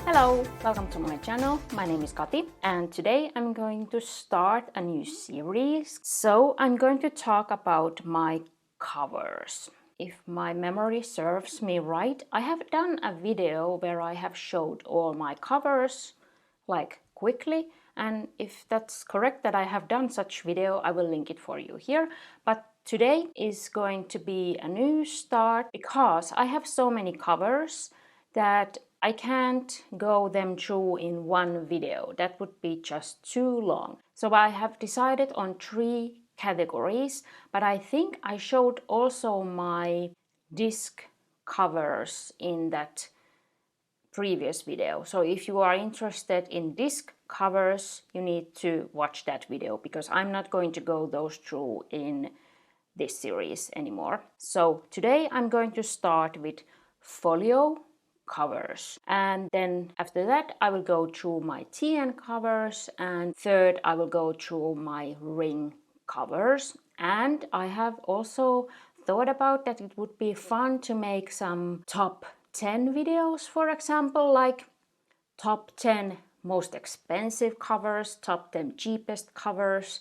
Hello, welcome to my channel. My name is Kati and today I'm going to start a new series. So I'm going to talk about my covers. If my memory serves me right, I have done a video where I have showed all my covers like quickly, and if that's correct that I have done such video, I will link it for you here. But today is going to be a new start because I have so many covers that I can't go them through in one video. That would be just too long. So I have decided on 3 categories, but I think I showed also my disc covers in that previous video. So if you are interested in disc covers, you need to watch that video because I'm not going to go those through in this series anymore. So today I'm going to start with folio covers, and then after that I will go through my TN covers, and third I will go through my ring covers. And I have also thought about that it would be fun to make some top 10 videos, for example, like top 10 most expensive covers, top 10 cheapest covers,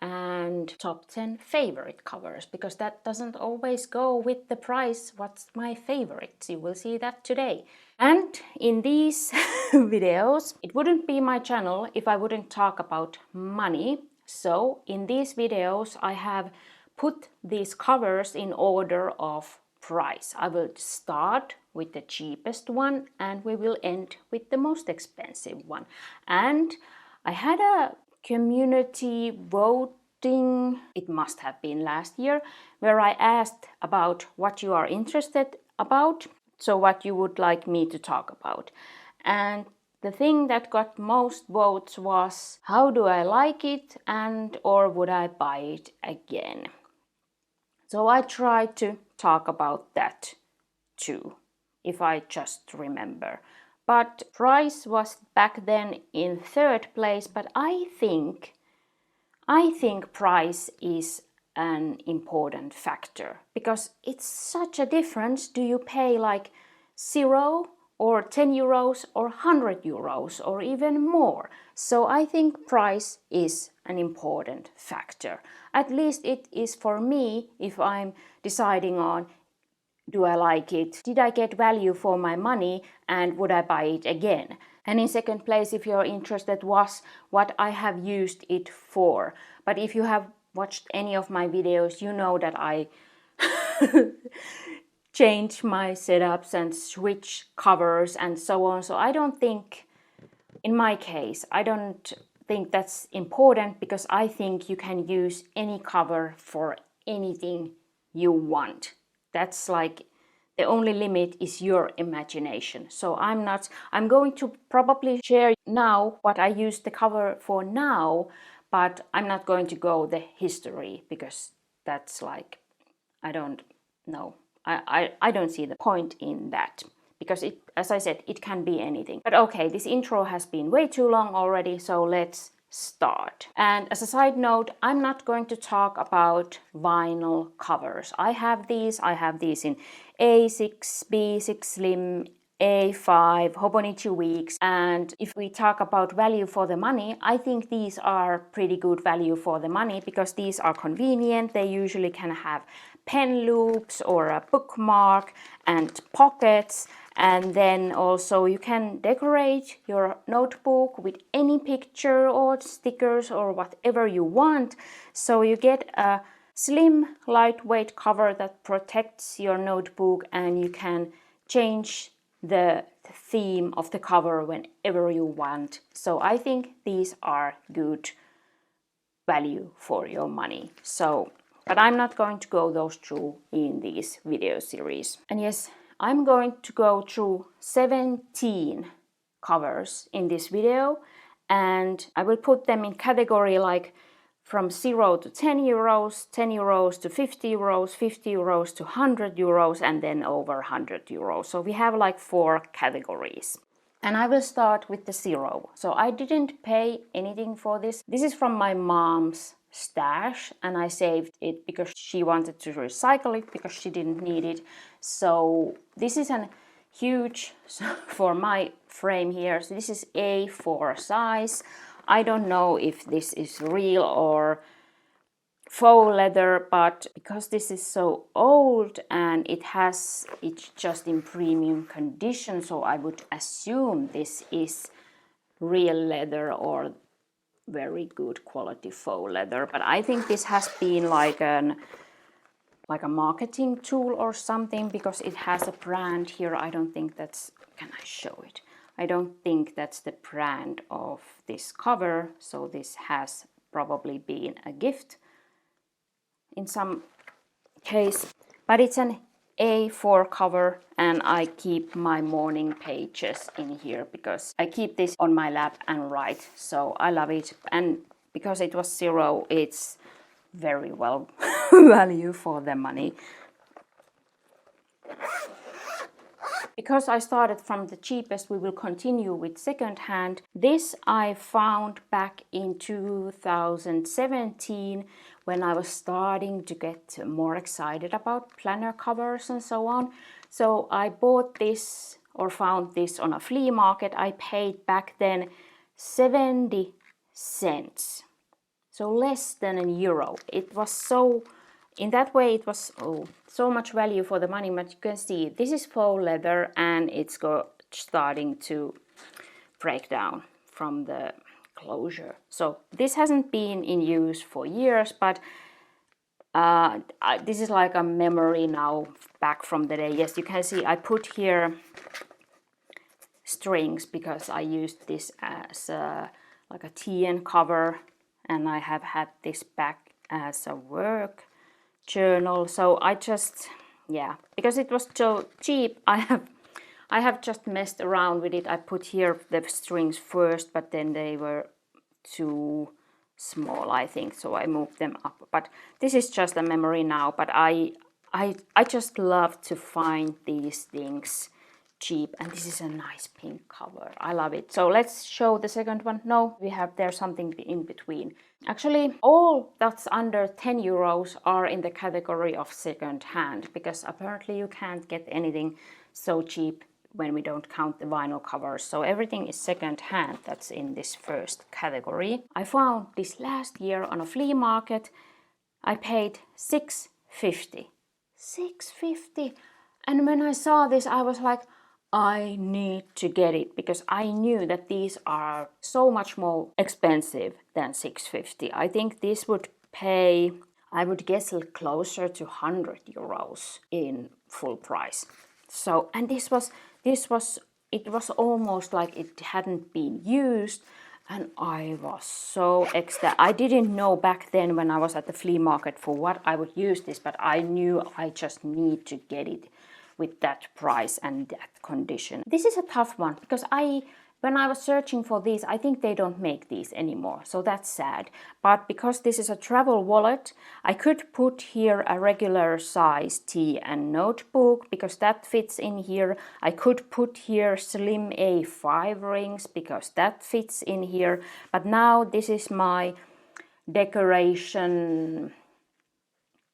and top 10 favorite covers, because that doesn't always go with the price. What's my favorite? You will see that today. And in these videos, it wouldn't be my channel if I wouldn't talk about money. So in these videos, I have put these covers in order of price. I will start with the cheapest one and we will end with the most expensive one. And I had a community voting, it must have been last year, where I asked about what you are interested about, so what you would like me to talk about. And the thing that got most votes was how do I like it and or would I buy it again. So I tried to talk about that too, if I just remember. But price was back then in 3rd place, but I think price is an important factor because it's such a difference. Do you pay like 0 or 10 euros or 100 euros or even more? So I think price is an important factor. At least it is for me if I'm deciding on do I like it? Did I get value for my money and would I buy it again? And in 2nd place, if you're interested, was what I have used it for. But if you have watched any of my videos, you know that I change my setups and switch covers and so on. So I don't think, in my case, I don't think that's important because I think you can use any cover for anything you want. That's like the only limit is your imagination. So I'm going to probably share now what I use the cover for now, but I'm not going to go the history because that's like, I don't know. I don't see the point in that because it, as I said, it can be anything. But okay, this intro has been way too long already, so let's start. And as a side note, I'm not going to talk about vinyl covers. I have these in A6, B6 Slim, A5, Hobonichi Weeks, and if we talk about value for the money, I think these are pretty good value for the money because these are convenient. They usually can have pen loops or a bookmark and pockets, and then also you can decorate your notebook with any picture or stickers or whatever you want. So you get a slim, lightweight cover that protects your notebook and you can change the theme of the cover whenever you want. So I think these are good value for your money. So, but I'm not going to go those through in this video series. And yes, I'm going to go through 17 covers in this video, and I will put them in category like from 0 to 10 euros, 10 euros to 50 euros, 50 euros to 100 euros, and then over 100 euros. So we have like 4 categories. And I will start with the 0. So I didn't pay anything for this. This is from my mom's stash and I saved it because she wanted to recycle it because she didn't need it. So this is an huge for my frame here. So this is A4 size. I don't know if this is real or faux leather, but because this is so old and it's just in premium condition, so I would assume this is real leather or very good quality faux leather. But I think this has been like a marketing tool or something, because it has a brand here. I don't think that's, can I show it? I don't think that's the brand of this cover, so this has probably been a gift in some case, but it's an A4 cover, and I keep my morning pages in here because I keep this on my lap and write, so I love it. And because it was zero, it's very well value for the money. Because I started from the cheapest, we will continue with second hand. This I found back in 2017 when I was starting to get more excited about planner covers and so on. So I bought this, or found this, on a flea market. I paid back then 70 cents. So less than €1. It was so, in that way it was so much value for the money. But you can see this is faux leather, and it's starting to break down from the closure. So this hasn't been in use for years, but this is like a memory now back from the day. Yes, you can see I put here strings because I used this as like a TN cover, and I have had this back as a work journal. So I just, yeah, because it was so cheap, I have just messed around with it. I put here the strings first, but then they were too small, I think, so I moved them up. But this is just a memory now. But I just love to find these things cheap, and this is a nice pink cover. I love it. So let's show the second one. No, there's something in between. Actually, all that's under €10 are in the category of second hand, because apparently you can't get anything so cheap when we don't count the vinyl covers. So everything is second hand that's in this first category. I found this last year on a flea market. I paid $6.50. $6.50. And when I saw this, I was like, I need to get it, because I knew that these are so much more expensive than $6.50. I think this would pay, I would guess, closer to €100 in full price. So, and it was almost like it hadn't been used, and I was so ecstatic. I didn't know back then when I was at the flea market for what I would use this, but I knew I just need to get it with that price and that condition. This is a tough one, because when I was searching for these, I think they don't make these anymore, so that's sad. But because this is a travel wallet, I could put here a regular size tea and notebook, because that fits in here. I could put here slim A5 rings, because that fits in here. But now this is my decoration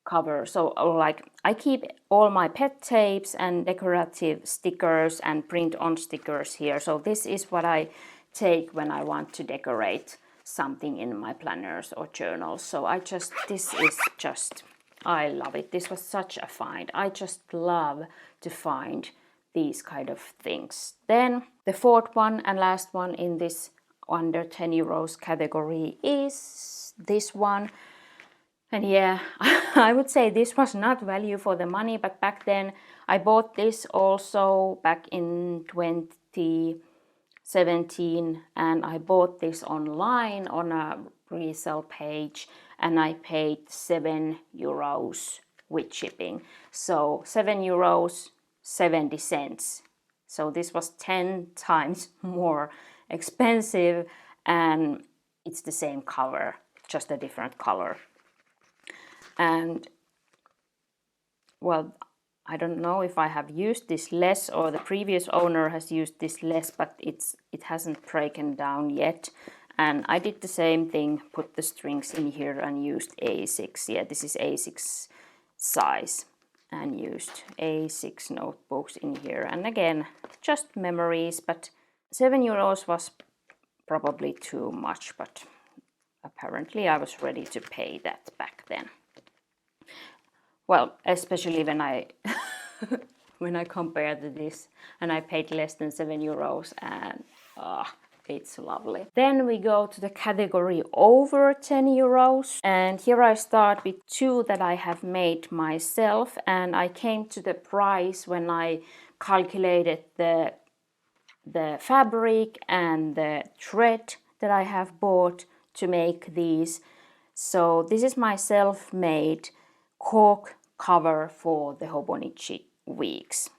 cover. So like I keep all my pet tapes and decorative stickers and print on stickers here. So this is what I take when I want to decorate something in my planners or journals. So this is just, I love it. This was such a find. I just love to find these kind of things. Then the fourth one and last one in this under €10 category is this one. And yeah, I would say this was not value for the money, but back then I bought this also back in 2017, and I bought this online on a resale page, and I paid €7 with shipping. So €7, 70 cents. So this was 10 times more expensive, and it's the same cover, just a different color. And well, I don't know if I have used this less or the previous owner has used this less, but it hasn't broken down yet. And I did the same thing, put the strings in here and used A6. Yeah, this is A6 size. and used A6 notebooks in here. And again, just memories, but €7 was probably too much, but apparently I was ready to pay that back then. Well, especially when I when I compared this, and I paid less than €7, and it's lovely. Then we go to the category over €10, and here I start with two that I have made myself, and I came to the price when I calculated the fabric and the thread that I have bought to make these. So this is my self-made cork cover for the Hobonichi weeks.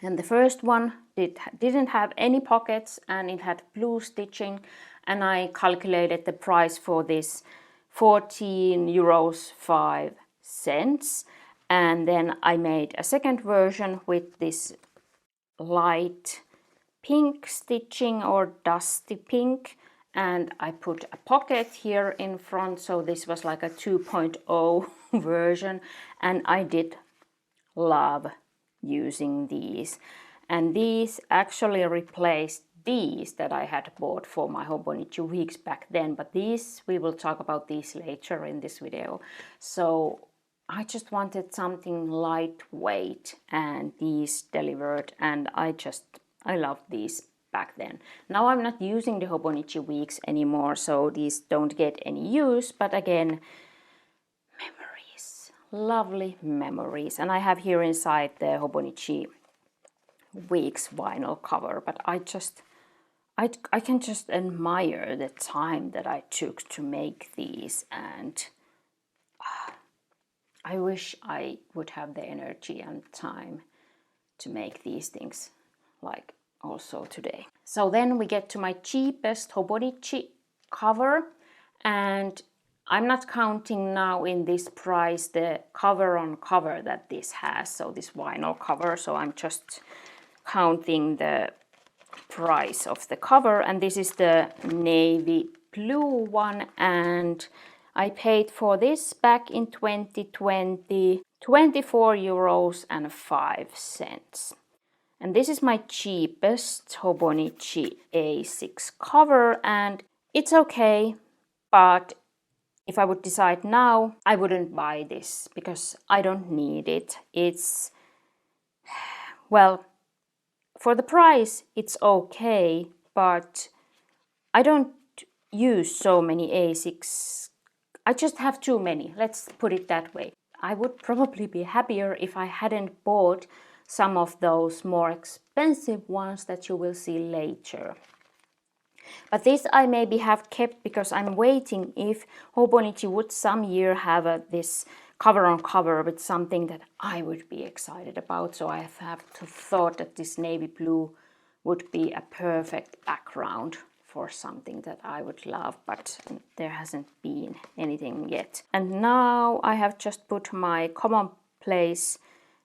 And the first one didn't have any pockets, and it had blue stitching, and I calculated the price for this €14.05. And then I made a second version with this light pink stitching or dusty pink, and I put a pocket here in front, so this was like a 2.0 version, and I did love using these. And these actually replaced these that I had bought for my Hobonichi weeks back then, but these, we will talk about these later in this video. So I just wanted something lightweight, and these delivered, and I loved these back then. Now I'm not using the Hobonichi weeks anymore, so these don't get any use, but again, memories, lovely memories. And I have here inside the Hobonichi weeks vinyl cover, but I can just admire the time that I took to make these, and I wish I would have the energy and time to make these things like also today. So then we get to my cheapest Hobonichi cover, and I'm not counting now in this price the cover on cover that this has, so this vinyl cover, so I'm just counting the price of the cover, and this is the navy blue one, and I paid for this back in 2020 €24.05. And this is my cheapest Hobonichi A6 cover, and it's okay, but if I would decide now, I wouldn't buy this because I don't need it. It's, well, for the price, it's okay, but I don't use so many A6. I just have too many, let's put it that way. I would probably be happier if I hadn't bought some of those more expensive ones that you will see later. But this I maybe have kept because I'm waiting if Hobonichi would some year have this cover on cover with something that I would be excited about. So I have thought that this navy blue would be a perfect background for something that I would love, but there hasn't been anything yet. And now I have just put my commonplace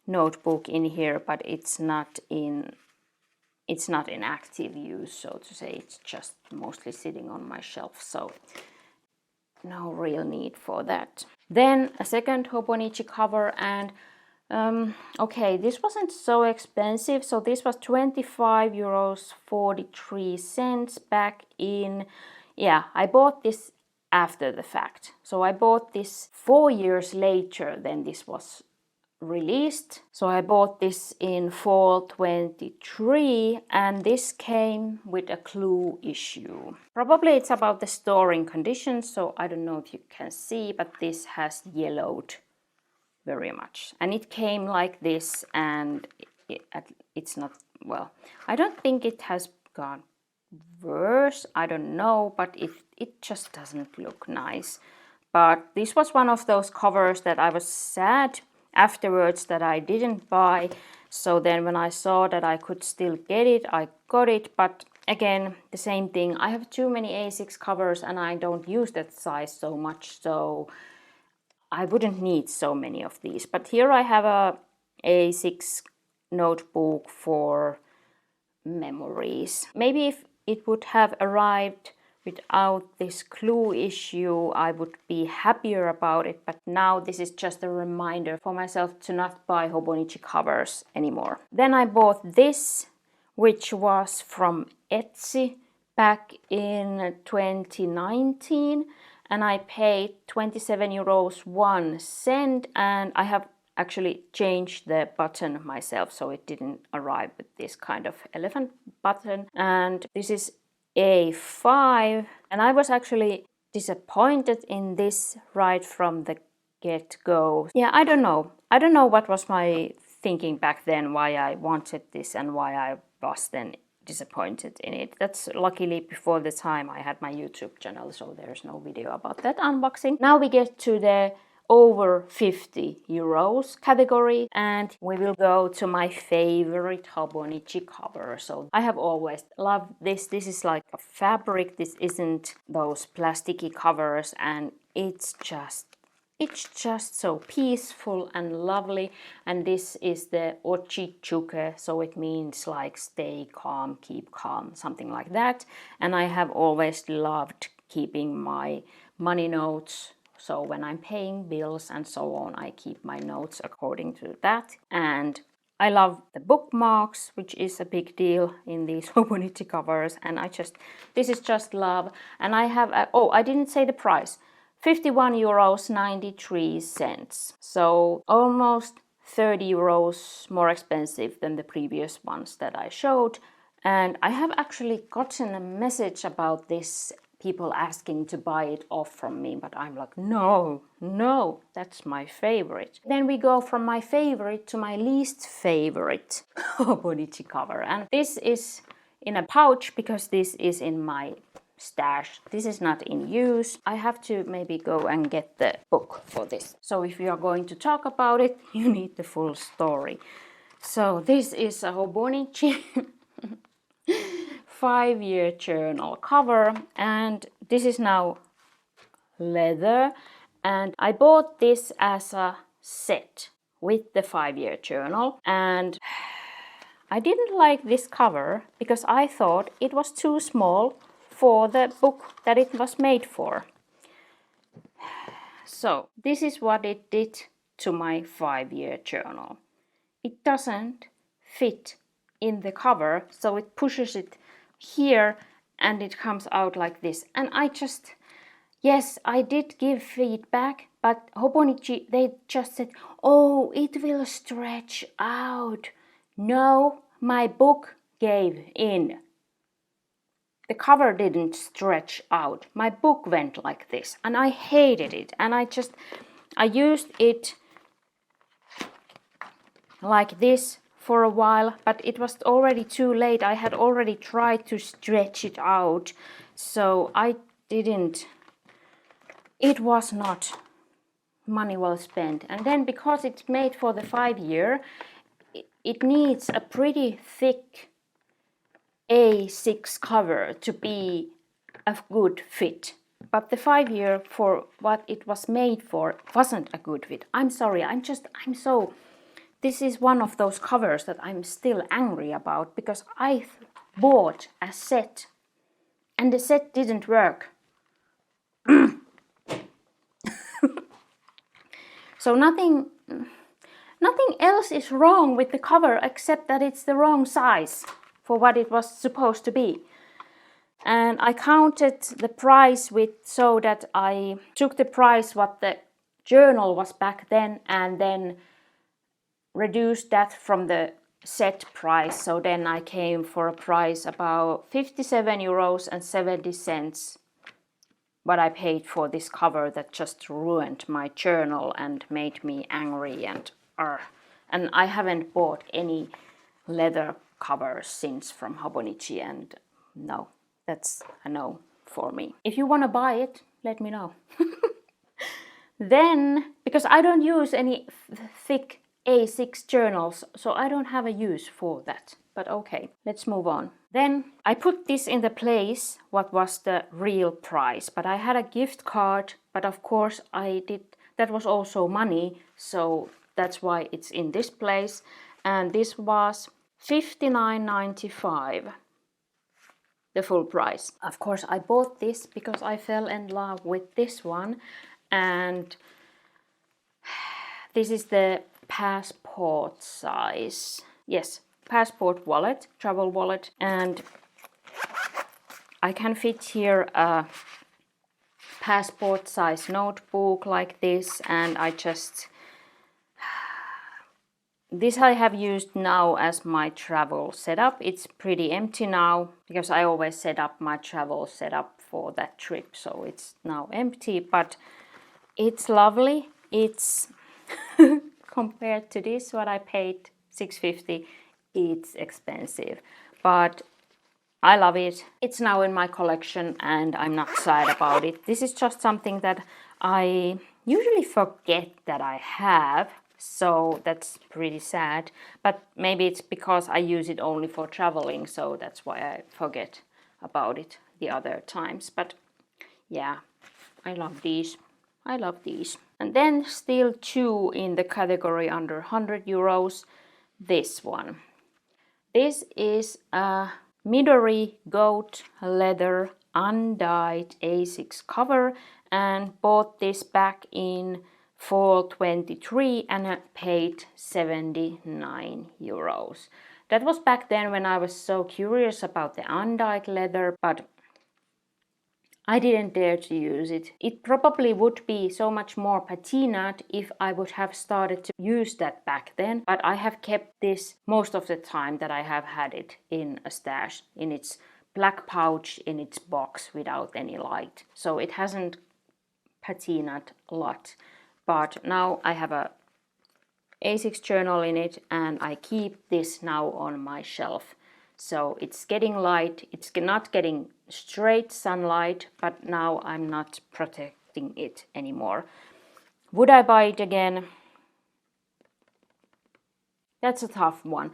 notebook in here, but it's not in active use, so to say. It's just mostly sitting on my shelf, so no real need for that. Then a second Hobonichi cover, and okay, this wasn't so expensive, so this was €25.43 back in, yeah, I bought this after the fact. So I bought this 4 years later than this was released. So I bought this in fall 23, and this came with a glue issue. Probably it's about the storing conditions, so I don't know if you can see, but this has yellowed very much. And it came like this, and it's not, well, I don't think it has gone worse, I don't know, but it just doesn't look nice. But this was one of those covers that I was sad afterwards that I didn't buy. So then when I saw that I could still get it, I got it. But again, the same thing, I have too many A6 covers and I don't use that size so much, so I wouldn't need so many of these. But here I have a A6 notebook for memories. Maybe if it would have arrived Without this glue issue, I would be happier about it, but now this is just a reminder for myself to not buy Hobonichi covers anymore. Then I bought this, which was from Etsy back in 2019, and I paid 27 euros 1 cent, and I have actually changed the button myself so it didn't arrive with this kind of elephant button. And this is A5, and I was actually disappointed in this right from the get-go. Yeah, I don't know what was my thinking back then, why I wanted this and why I was then disappointed in it. That's luckily before the time I had my YouTube channel, so there's no video about that unboxing. Now we get to the over 50 euros category, and we will go to my favorite Hobonichi cover. So I have always loved this. This is like a fabric. This isn't those plasticky covers, and it's just so peaceful and lovely. And this is the Ochichuke, so it means like stay calm, keep calm, something like that. And I have always loved keeping my money notes. So when I'm paying bills and so on, I keep my notes according to that. And I love the bookmarks, which is a big deal in these Hobonichi covers. And this is just love. And I have, I didn't say the price. 51 euros 93 cents. So almost 30 euros more expensive than the previous ones that I showed. And I have actually gotten a message about this, people asking to buy it off from me, but I'm like, no, that's my favorite. Then we go from my favorite to my least favorite Hobonichi cover. And this is in a pouch because this is in my stash. This is not in use. I have to maybe go and get the book for this. So if you are going to talk about it, you need the full story. So this is a Hobonichi 5-year journal cover, and this is now leather, and I bought this as a set with the 5-year journal, and I didn't like this cover because I thought it was too small for the book that it was made for. So this is what it did to my 5-year journal. It doesn't fit in the cover, so it pushes it here and it comes out like this. And yes, I did give feedback, but Hobonichi, they just said, oh, it will stretch out. No, my book gave in. The cover didn't stretch out. My book went like this, and I hated it. And I used it like this for a while, but it was already too late. I had already tried to stretch it out, so I didn't. It was not money well spent. And then because it's made for the 5-year, it needs a pretty thick A6 cover to be a good fit. But the 5-year, for what it was made for, wasn't a good fit. I'm sorry, this is one of those covers that I'm still angry about, because I bought a set and the set didn't work. So nothing else is wrong with the cover except that it's the wrong size for what it was supposed to be. And I counted the price so that I took the price what the journal was back then and then reduced that from the set price. So then I came for a price about 57 euros and 70 cents. What I paid for this cover that just ruined my journal and made me angry and I haven't bought any leather covers since from Hobonichi, and no, that's a no for me. If you want to buy it, let me know. Then, because I don't use any thick A6 journals, so I don't have a use for that. But okay, let's move on. Then I put this in the place what was the real price, but I had a gift card, but of course that was also money, so that's why it's in this place, and this was 59.95. the full price. Of course, I bought this because I fell in love with this one, and this is the passport size. Yes, passport wallet, travel wallet, and I can fit here a passport size notebook like this, and this I have used now as my travel setup. It's pretty empty now because I always set up my travel setup for that trip, so it's now empty, but it's lovely. It's compared to this, what I paid $6.50, it's expensive, but I love it. It's now in my collection and I'm not sad about it. This is just something that I usually forget that I have, so that's pretty sad. But maybe it's because I use it only for traveling, so that's why I forget about it the other times. But yeah, I love these. I love these. And then still two in the category under 100 euros. This one. This is a Midori goat leather undyed A6 cover, and bought this back in fall 23 and I paid 79 euros. That was back then when I was so curious about the undyed leather, but I didn't dare to use it. It probably would be so much more patinaed if I would have started to use that back then, but I have kept this most of the time that I have had it in a stash, in its black pouch, in its box without any light. So it hasn't patinaed a lot, but now I have a A6 journal in it and I keep this now on my shelf. So it's getting light, it's not getting straight sunlight, but now I'm not protecting it anymore. Would I buy it again? That's a tough one.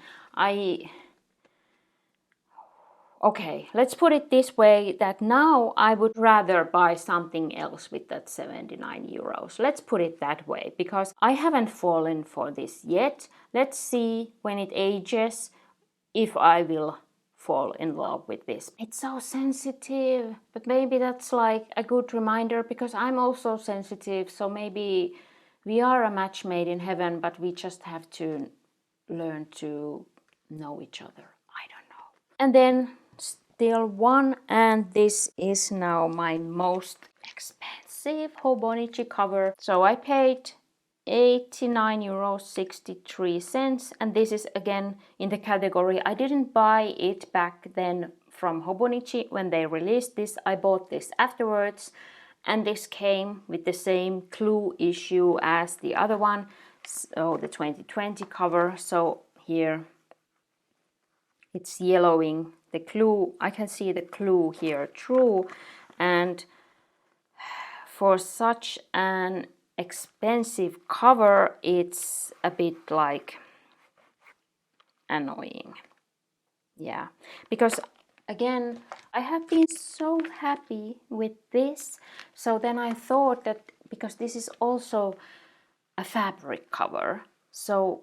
Okay, let's put it this way, that now I would rather buy something else with that 79 euros. Let's put it that way, because I haven't fallen for this yet. Let's see when it ages if I will fall in love with this. It's so sensitive, but maybe that's like a good reminder, because I'm also sensitive, so maybe we are a match made in heaven, but we just have to learn to know each other. I don't know. And then still one, and this is now my most expensive Hobonichi cover. So I paid 89 euros, and this is again in the category I didn't buy it back then from Hobonichi when they released this. I bought this afterwards, and this came with the same clue issue as the other one, so the 2020 cover. So here it's yellowing. The clue, I can see the clue here through, and for such an expensive cover, it's a bit like annoying. Yeah, because again, I have been so happy with this, so then I thought that because this is also a fabric cover, so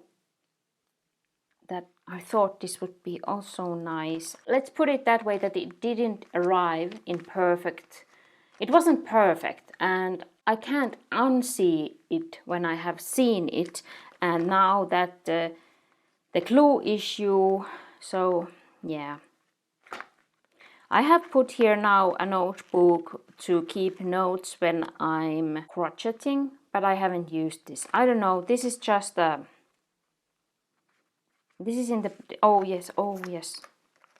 that I thought this would be also nice. Let's put it that way, that it didn't arrive in perfect. It wasn't perfect, and I can't unsee it when I have seen it. And now that the glue issue, so yeah. I have put here now a notebook to keep notes when I'm crocheting, but I haven't used this. I don't know, this is just a... This is in the... oh yes.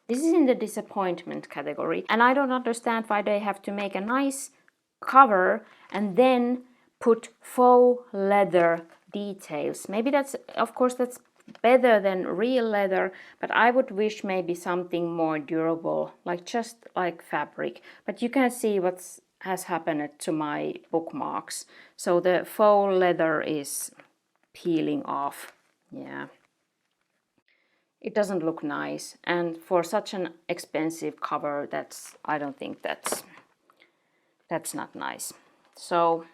This is in the disappointment category, and I don't understand why they have to make a nice cover and then put faux leather details. Maybe that's, of course, that's better than real leather, but I would wish maybe something more durable, like just like fabric. But you can see what has happened to my bookmarks. So the faux leather is peeling off. Yeah. It doesn't look nice, and for such an expensive cover, I don't think that's not nice. So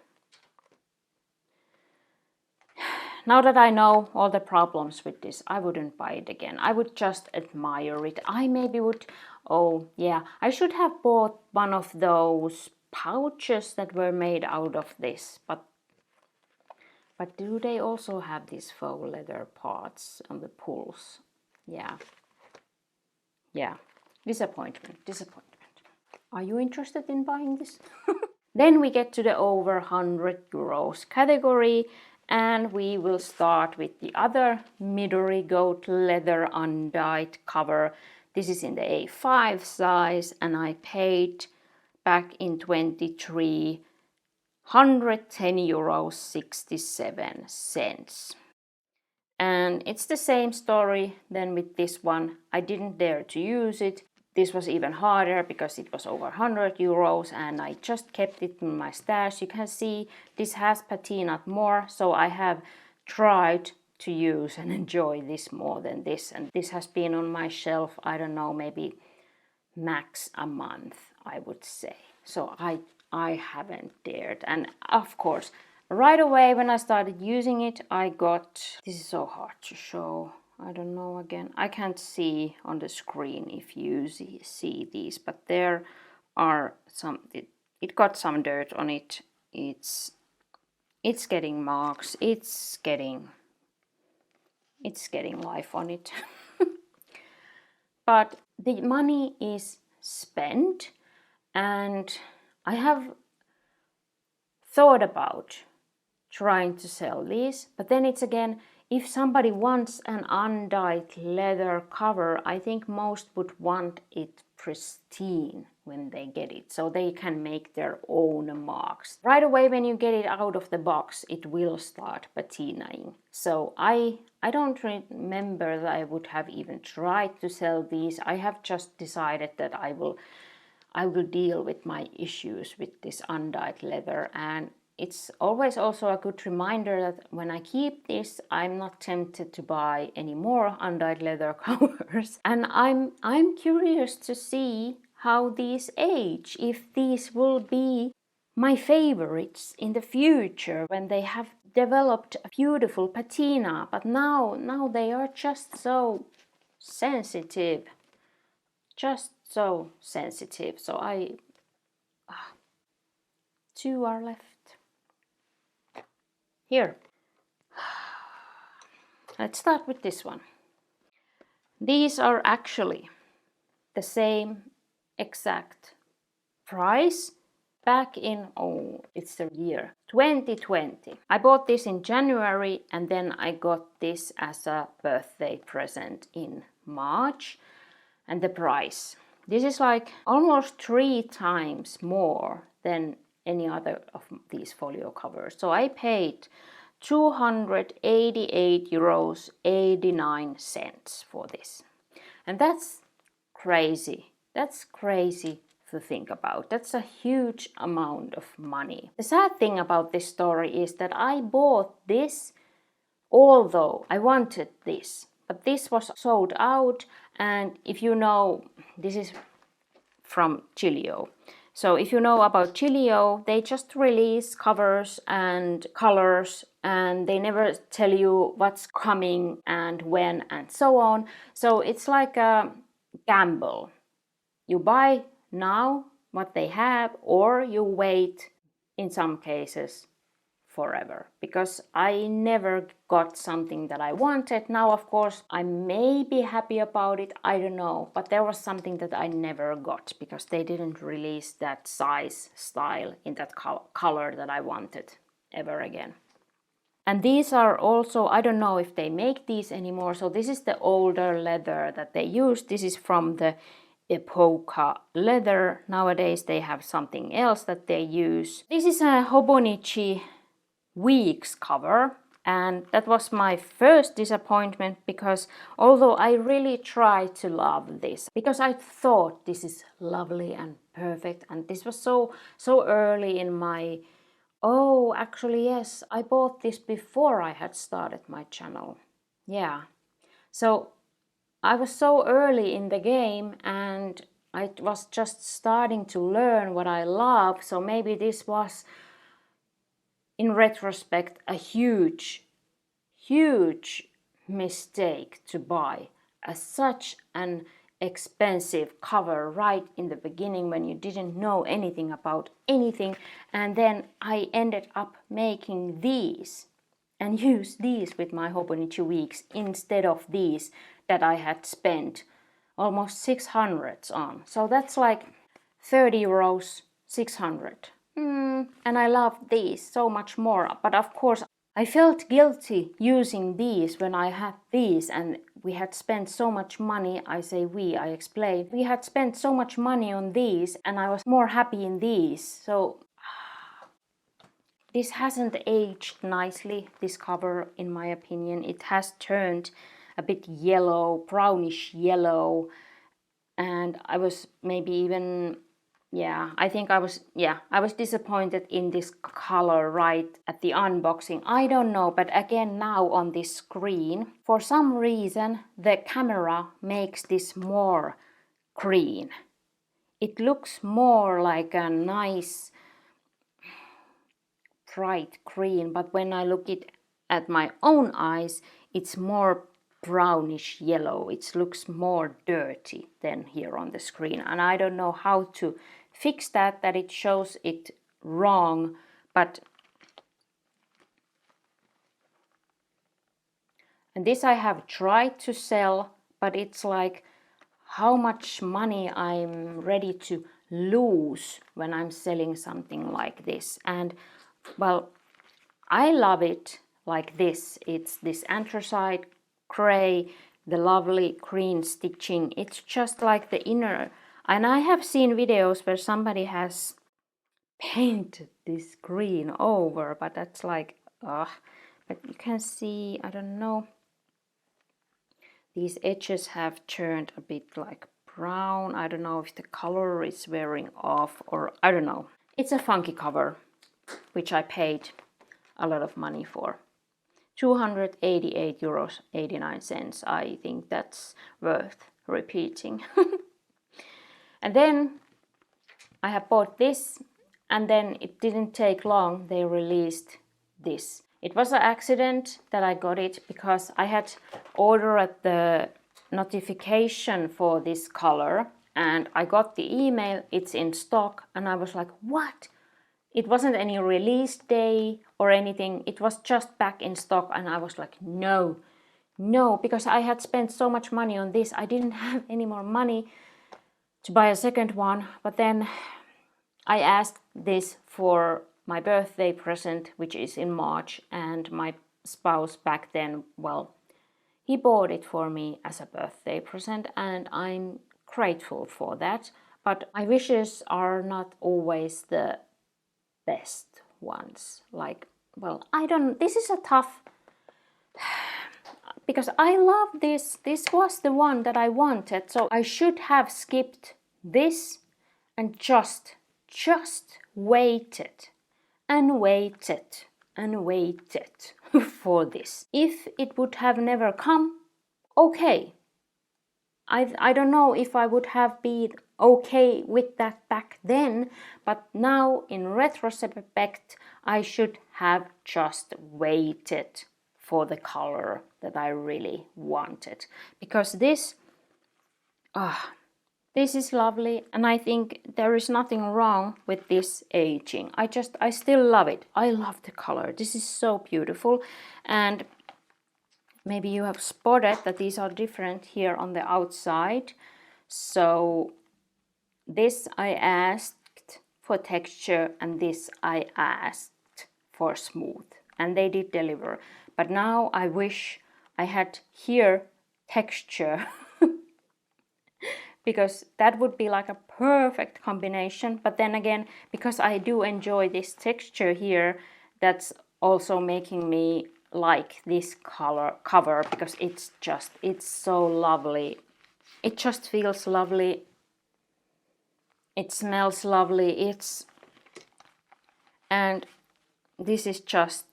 now that I know all the problems with this, I wouldn't buy it again. I would just admire it. I maybe would Oh yeah, I should have bought one of those pouches that were made out of this, but do they also have these faux leather parts on the pulls? Yeah. Yeah. Disappointment. Are you interested in buying this? Then we get to the over 100 euros category, and we will start with the other Midori goat leather undyed cover. This is in the A5 size, and I paid back in 23 110 euros 67 cents. And it's the same story then with this one. I didn't dare to use it. This was even harder because it was over 100 euros and I just kept it in my stash. You can see this has patinaed more, so I have tried to use and enjoy this more than this. And this has been on my shelf, I don't know, maybe max a month, I would say. So I haven't dared. And of course, right away when I started using it, I got, this is so hard to show. I don't know again. I can't see on the screen if you see these, but there are some, it got some dirt on it. It's getting marks. It's getting life on it. But the money is spent, and I have thought about trying to sell these, but then it's again, if somebody wants an undyed leather cover, I think most would want it pristine when they get it, so they can make their own marks. Right away when you get it out of the box, it will start patinaing. So I don't remember that I would have even tried to sell these. I have just decided that I will deal with my issues with this undyed leather, and it's always also a good reminder that when I keep this, I'm not tempted to buy any more undyed leather covers. And I'm curious to see how these age, if these will be my favorites in the future when they have developed a beautiful patina. But now they are just so sensitive. Just so sensitive. So two are left. Here. Let's start with this one. These are actually the same exact price back in, oh, it's the year 2020. I bought this in January and then I got this as a birthday present in March. And the price. This is like almost 3 times more than any other of these folio covers. So I paid 288 euros 89 cents for this. And that's crazy. That's crazy to think about. That's a huge amount of money. The sad thing about this story is that I bought this although I wanted this. But this was sold out, and if you know, this is from Gillio. So if you know about Gillio, they just release covers and colors, and they never tell you what's coming and when and so on. So it's like a gamble. You buy now what they have, or you wait, in some cases, forever, because I never got something that I wanted. Now, of course, I may be happy about it, I don't know, but there was something that I never got because they didn't release that size, style in that color that I wanted ever again. And these are also, I don't know if they make these anymore, so this is the older leather that they use. This is from the Epoca leather. Nowadays they have something else that they use. This is a Hobonichi weeks cover, and that was my first disappointment, because although I really tried to love this, because I thought this is lovely and perfect, and this was so early in my, oh actually yes, I bought this before I had started my channel. Yeah, so I was so early in the game and I was just starting to learn what I love, so maybe this was in retrospect a huge mistake to buy such an expensive cover right in the beginning when you didn't know anything about anything, and then I ended up making these and use these with my Hobonichi weeks instead of these that I had spent almost 600 on. So that's like 30 euros, 600. And I love these so much more. But of course, I felt guilty using these when I had these, and we had spent so much money. I say we, I explained. We had spent so much money on these, and I was more happy in these. So this hasn't aged nicely, this cover, in my opinion. It has turned a bit yellow, brownish yellow, and I was maybe even, I think I was disappointed in this color right at the unboxing. I don't know, but again, now on this screen, for some reason, the camera makes this more green. It looks more like a nice bright green, but when I look it at my own eyes, it's more brownish yellow. It looks more dirty than here on the screen, and I don't know how to fix that it shows it wrong. But and this I have tried to sell, but it's like how much money I'm ready to lose when I'm selling something like this. And well, I love it like this. It's this anthracite gray, the lovely green stitching. It's just like the inner. And I have seen videos where somebody has painted this green over, but that's like, but you can see, I don't know, these edges have turned a bit like brown. I don't know if the color is wearing off, or I don't know. It's a funky cover, which I paid a lot of money for. 288 euros 89 cents. I think that's worth repeating. And then I have bought this, and then it didn't take long, they released this. It was an accident that I got it because I had ordered the notification for this color, and I got the email, it's in stock, and I was like, what? It wasn't any release day or anything, it was just back in stock, and I was like, no, because I had spent so much money on this, I didn't have any more money to buy a second one. But then I asked this for my birthday present, which is in March, and my spouse back then, well, he bought it for me as a birthday present, and I'm grateful for that. But my wishes are not always the best ones. Like, well, this is a tough, because I love this. This was the one that I wanted, so I should have skipped this and just waited and waited and waited for this. If it would have never come, okay. I don't know if I would have been okay with that back then, but now in retrospect, I should have just waited for the color that I really wanted. Because this is lovely, and I think there is nothing wrong with this aging. I still love it. I love the color. This is so beautiful. And maybe you have spotted that these are different here on the outside. So this I asked for texture, and this I asked for smooth, and they did deliver. But now I wish I had here texture because that would be like a perfect combination. But then again, because I do enjoy this texture here, that's also making me like this cover, because it's so lovely. It just feels lovely. It smells lovely. And this is just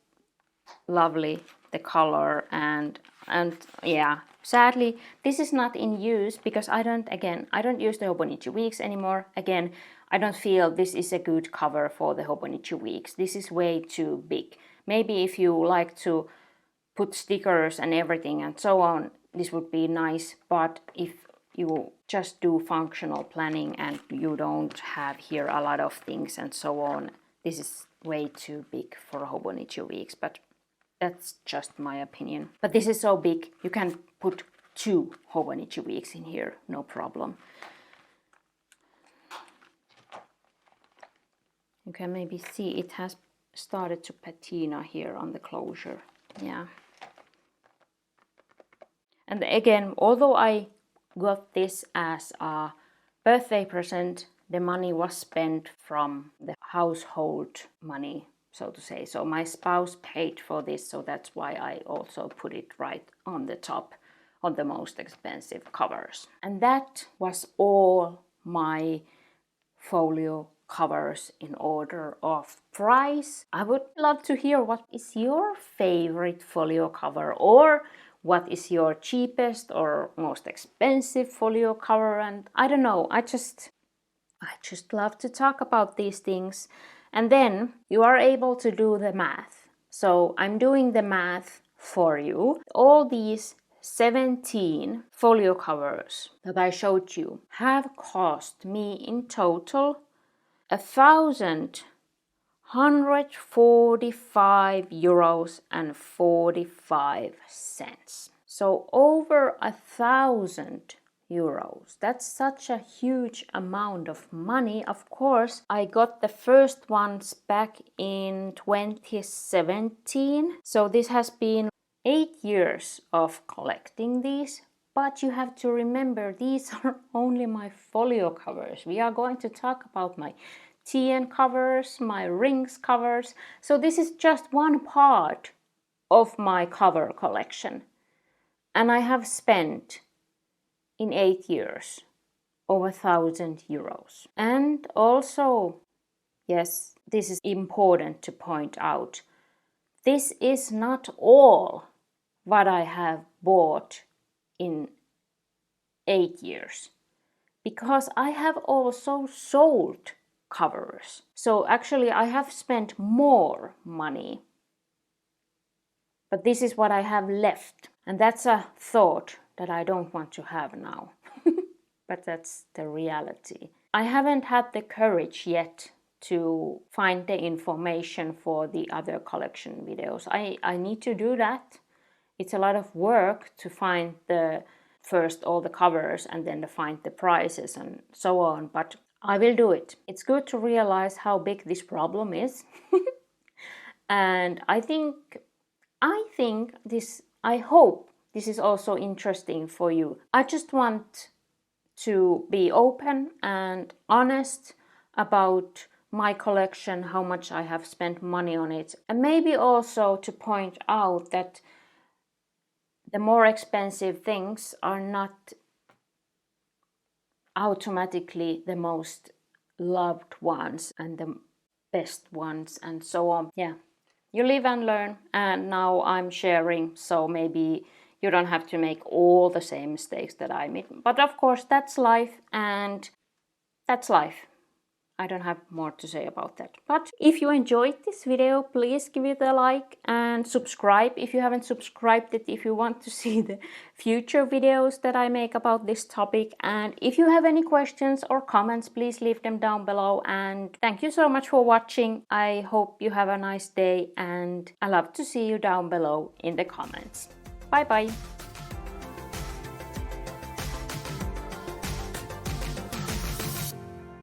lovely, the color, and yeah. Sadly, this is not in use because I don't use the Hobonichi Weeks anymore. Again, I don't feel this is a good cover for the Hobonichi Weeks. This is way too big. Maybe if you like to put stickers and everything and so on, this would be nice. But if you just do functional planning and you don't have here a lot of things and so on. This is way too big for Hobonichi weeks, but that's just my opinion. But this is so big, you can put 2 Hobonichi weeks in here, no problem. You can maybe see it has started to patina here on the closure. Yeah. And again, although I got this as a birthday present, the money was spent from the household money, so to say. So my spouse paid for this, so that's why I also put it right on the top on the most expensive covers. And that was all my folio covers in order of price. I would love to hear what is your favorite folio cover, or what is your cheapest or most expensive folio cover. And I don't know, I just love to talk about these things. And then you are able to do the math. So I'm doing the math for you. All these 17 folio covers that I showed you have cost me in total 1,145 euros and 45 cents. So over 1,000 euros. That's such a huge amount of money. Of course, I got the first ones back in 2017. So this has been 8 years of collecting these. But you have to remember, these are only my folio covers. We are going to talk about my TN covers, my rings covers. So this is just one part of my cover collection. And I have spent in 8 years over 1,000 euros. And also, yes, this is important to point out. This is not all what I have bought in 8 years, because I have also sold covers. So actually I have spent more money, but this is what I have left, and that's a thought that I don't want to have now. But that's the reality. I haven't had the courage yet to find the information for the other collection videos. I need to do that. It's a lot of work to find first all the covers and then to find the prices and so on, but I will do it. It's good to realize how big this problem is. And I hope this is also interesting for you. I just want to be open and honest about my collection, how much I have spent money on it, and maybe also to point out that the more expensive things are not automatically the most loved ones and the best ones and so on. Yeah, you live and learn, and now I'm sharing, so maybe you don't have to make all the same mistakes that I made. But of course, that's life, and that's life. I don't have more to say about that. But if you enjoyed this video, please give it a like and subscribe if you haven't subscribed it, if you want to see the future videos that I make about this topic. And if you have any questions or comments, please leave them down below. And thank you so much for watching. I hope you have a nice day, and I love to see you down below in the comments. Bye bye.